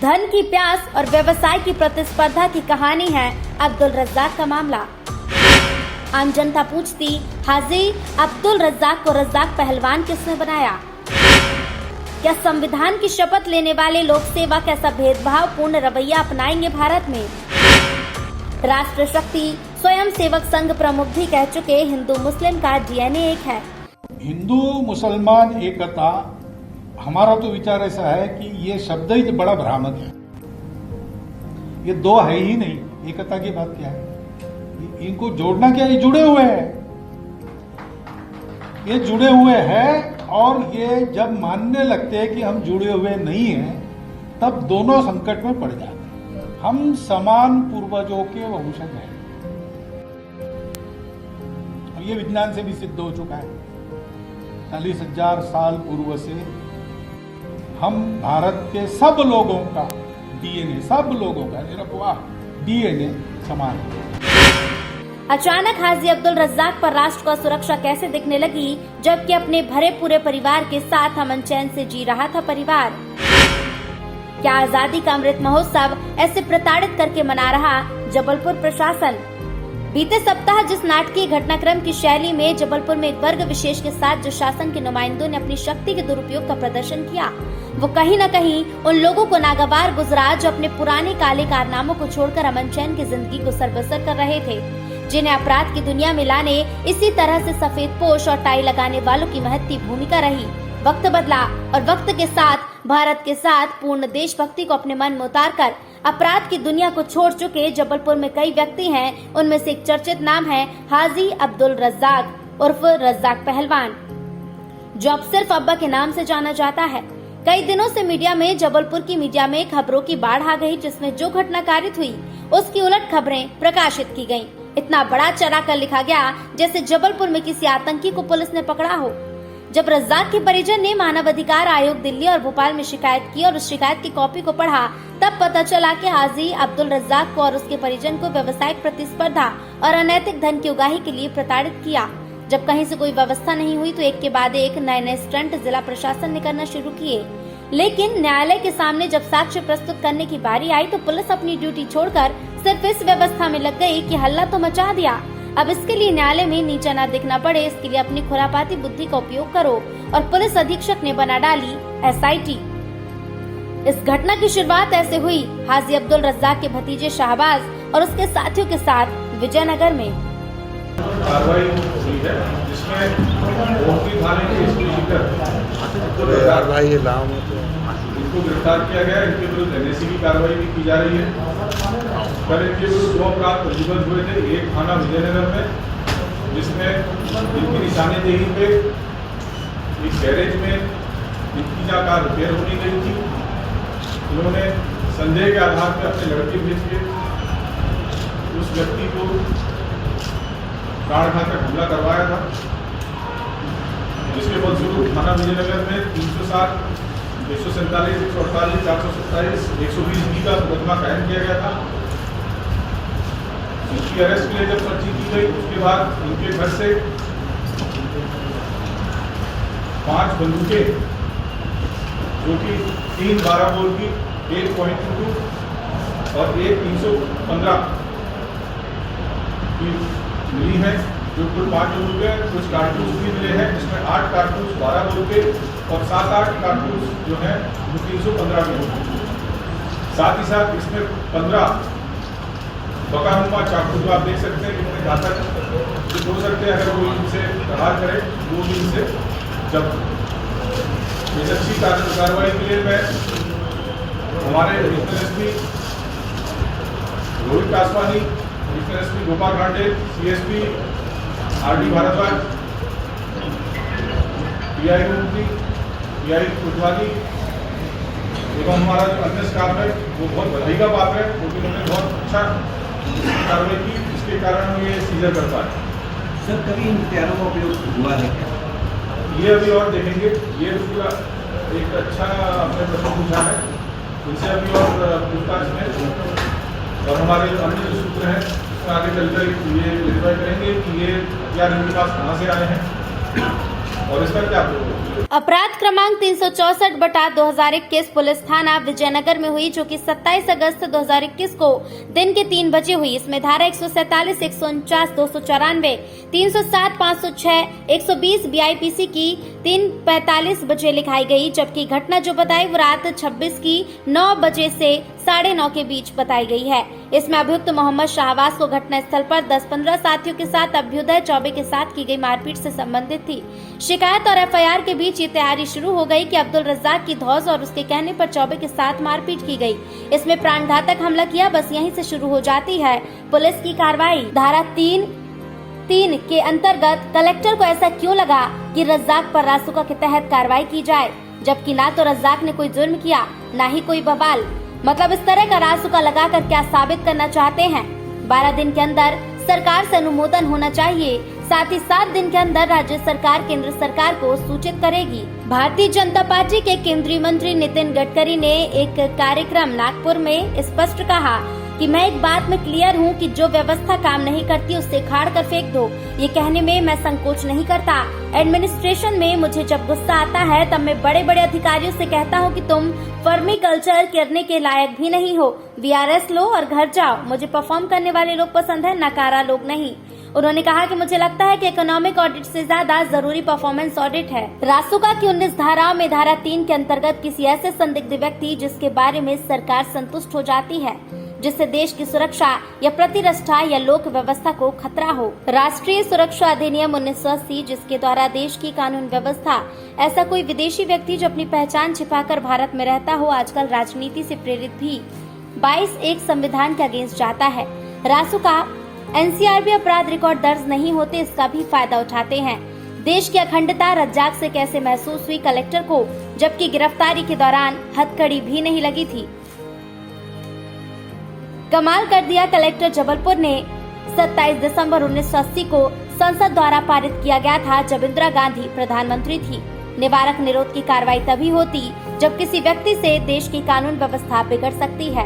धन की प्यास और व्यवसाय की प्रतिस्पर्धा की कहानी है अब्दुल रज्जाक का मामला। आम जनता पूछती, हाजी अब्दुल रज्जाक को रज्जाक पहलवान किसने बनाया? क्या संविधान की शपथ लेने वाले लोक सेवा कैसा भेदभाव पूर्ण रवैया अपनाएंगे भारत में? राष्ट्र शक्ति स्वयं सेवक संघ प्रमुख भी कह चुके, हिंदू मुस्लिम का डीएनए एक है। हिंदू मुसलमान एकता, हमारा तो विचार ऐसा है कि ये शब्द ही बड़ा भ्रामक है। ये दो है ही नहीं, एकता की बात क्या है? इनको जोड़ना क्या? ये जुड़े हुए हैं, ये जुड़े हुए हैं। और ये जब मानने लगते हैं कि हम जुड़े हुए नहीं हैं, तब दोनों संकट में पड़ जाते हैं। हम समान पूर्वजों के वंशज हैं और ये विज्ञान से भी सिद्ध हो चुका है। 40,000 साल पूर्व से हम भारत के सब लोगों का डीएनए, सब लोगों का निरपवाह डीएनए समान है। अचानक हाजी अब्दुल रज्जाक पर राष्ट्र का सुरक्षा कैसे दिखने लगी, जबकि अपने भरे पूरे परिवार के साथ अमन चैन से जी रहा था परिवार? क्या आजादी का अमृत महोत्सव ऐसे प्रताड़ित करके मना रहा जबलपुर प्रशासन? बीते सप्ताह जिस नाटकीय घटनाक्रम की शैली में जबलपुर में एक वर्ग विशेष के साथ जो शासन के नुमाइंदों ने अपनी शक्ति के दुरुपयोग का प्रदर्शन किया, वो कहीं न कहीं उन लोगों को नागवार गुजरा जो अपने पुराने काले कारनामों को छोड़कर अमन चैन की जिंदगी को सरबसर कर रहे थे, जिन्हें अपराध की दुनिया में लाने इसी तरह से सफेद पोश और टाई लगाने वालों की महत्ती भूमिका रही। वक्त बदला और वक्त के साथ भारत के साथ पूर्ण देशभक्ति को अपने मन में उतारकर अपराध की दुनिया को छोड़ चुके जबलपुर में कई व्यक्ति हैं। उनमें से एक चर्चित नाम है हाजी अब्दुल रज्जाक उर्फ रज्जाक पहलवान, जो अब सिर्फ अब्बा के नाम से जाना जाता है। कई दिनों से मीडिया में, जबलपुर की मीडिया में खबरों की बाढ़ आ गई, जिसमें जो घटना कारित हुई उसकी उलट खबरें प्रकाशित की गयी। इतना बड़ा चढ़ा कर लिखा गया जैसे जबलपुर में किसी आतंकी को पुलिस ने पकड़ा हो। जब रज्जाक के परिजन ने मानव अधिकार आयोग दिल्ली और भोपाल में शिकायत की और उस शिकायत की कॉपी को पढ़ा, तब पता चला कि हाजी अब्दुल रज्जाक को और उसके परिजन को व्यवसायिक प्रतिस्पर्धा और अनैतिक धन की उगाही के लिए प्रताड़ित किया। जब कहीं से कोई व्यवस्था नहीं हुई तो एक के बाद एक नए स्टंट जिला प्रशासन ने करना शुरू किए। लेकिन न्यायालय के सामने जब साक्ष्य प्रस्तुत करने की बारी आई तो पुलिस अपनी ड्यूटी छोड़कर सिर्फ इस व्यवस्था में लग गई कि हल्ला तो मचा दिया, अब इसके लिए न्यायालय में नीचा न दिखना पड़े, इसके लिए अपनी खुरापाती बुद्धि का उपयोग करो। और पुलिस अधीक्षक ने बना डाली एसआईटी। इस घटना की शुरुआत ऐसे हुई हाजी अब्दुल रज्जाक के भतीजे शाहबाज और उसके साथियों के साथ विजयनगर में। कार्रवाई हुई है जिसमें इनको गिरफ्तार किया गया। इनके विरुद्ध एनएसी की कार्रवाई भी की जा रही है। कल इनके विरुद्ध 2 अपराध पंजीबद्ध हुए थे। एक थाना विजयनगर में, जिसमें इनकी निशानेदेही पे एक गैरेज में इनकी कार रिपेयर होने गई थी। इन्होंने संदेह के आधार पर अपने लड़के भेज के उस व्यक्ति को प्राणघातक हमला करवाया था, जिसके फलस्वरूप थाना विजयनगर में 307, 147, 148, 427, 120 का मुकदमा कायम किया गया था। इनकी अरेस्ट के लिए जब पर्ची की गई, उसके बाद इनके घर से 5 बंदूकें, जो कि 3 12 बोर की, 1.22 और 1 315 मिली है, जो कुल 5 बंदूकें हैं। कुछ कारतूस भी मिले हैं, जिसमें 8 कारतूस 12 बोर के और 7-8 कारतूस जो है वो 315 के होंगे। साथ ही साथ इसमें 15 बकानुमा चाकू, जो आप देख सकते हैं कितने घातक हो सकते हैं, अगर वो इनसे प्रहार करे वो भी इनसे जब इस अच्छी कार्रवाई के लिए मैं हमारे regional SP Rohit Kaswani, regional SP Gopal घाटे, सीएसपी आरडी भारद्वाज, पीआई मूर्ति, पीआई कोतवाली एवं हमारा जो अन्य स्टाफ है वो बहुत बधाई का बात है, क्योंकि उन्होंने बहुत अच्छा कार्रवाई की, इसके कारण हम ये सीजर कर पाए। सर, कभी इन हथियारों का उपयोग हुआ है क्या? ये अभी और देखेंगे। ये पूरा एक अच्छा आपने प्रश्न पूछा है, इनसे अभी और पूछताछ में और हमारे अन्य जो सूत्र हैं उसमें आगे चलकर ये वेरीफाई करेंगे कि ये हथियार इनके पास कहाँ से आए हैं और इसका क्या प्रयोग है। अपराध क्रमांक 364/2021 पुलिस थाना विजयनगर में हुई, जो कि 27 अगस्त 2021 को दिन के 3 बजे हुई। इसमें धारा 147, 149, 294, 307, 506, 120 BIPC की 3:45 बजे लिखाई गई, जबकि घटना जो बताई वो रात 26 की 9 बजे से 9:30 के बीच बताई गई है। इसमें अभियुक्त मोहम्मद शाहबाज को घटना स्थल पर 10-15 साथियों के साथ अभ्युदय चौबे के साथ की गई मारपीट से संबंधित थी। शिकायत और FIR के बीच ये तैयारी शुरू हो गई कि अब्दुल रज्जाक की धौस और उसके कहने पर चौबे के साथ मारपीट की गई। इसमें प्राणघातक हमला किया, बस यहीं से शुरू हो जाती है पुलिस की कार्रवाई। धारा 3 के अंतर्गत कलेक्टर को ऐसा क्यों लगा कि रज्जाक पर रासुका के तहत कार्रवाई की जाए, जबकि ना तो रज्जाक ने कोई जुर्म किया, ना ही कोई बवाल। मतलब इस तरह का रासुका लगाकर क्या साबित करना चाहते हैं? 12 दिन के अंदर सरकार से अनुमोदन होना चाहिए, साथ ही 7 दिन के अंदर राज्य सरकार केंद्र सरकार को सूचित करेगी। भारतीय जनता पार्टी के केंद्रीय मंत्री नितिन गडकरी ने एक कार्यक्रम नागपुर में स्पष्ट कहा कि मैं एक बात में क्लियर हूं कि जो व्यवस्था काम नहीं करती उसे खाड़ कर फेंक दो। ये कहने में मैं संकोच नहीं करता। एडमिनिस्ट्रेशन में मुझे जब गुस्सा आता है तब मैं बड़े बड़े अधिकारियों से कहता हूं कि तुम फर्मी कल्चर करने के लायक भी नहीं हो, VRS लो और घर जाओ। मुझे परफॉर्म करने वाले लोग पसंद है, नकारा लोग नहीं। उन्होंने कहा कि मुझे लगता है कि इकोनॉमिक ऑडिट से ज्यादा जरूरी परफॉर्मेंस ऑडिट है। रासुका की 19 धाराओं में धारा 3 के अंतर्गत किसी ऐसे संदिग्ध व्यक्ति जिसके बारे में सरकार संतुष्ट हो जाती है, जिससे देश की सुरक्षा या प्रतिष्ठा या लोक व्यवस्था को खतरा हो। राष्ट्रीय सुरक्षा अधिनियम 1980, जिसके द्वारा देश की कानून व्यवस्था, ऐसा कोई विदेशी व्यक्ति जो अपनी पहचान छिपाकर भारत में रहता हो, आजकल राजनीति से प्रेरित भी 22(1) संविधान के अगेंस्ट जाता है। रासुका NCRB अपराध रिकॉर्ड दर्ज नहीं होते, इसका भी फायदा उठाते हैं। देश की अखंडता रज्जाक से कैसे महसूस हुई कलेक्टर को, जबकि गिरफ्तारी के दौरान हथकड़ी भी नहीं लगी थी। कमाल कर दिया कलेक्टर जबलपुर ने। 27 दिसंबर 1980 को संसद द्वारा पारित किया गया था, जब इंदिरा गांधी प्रधानमंत्री थी। निवारक निरोध की कार्रवाई तभी होती जब किसी व्यक्ति से देश की कानून व्यवस्था बिगड़ सकती है।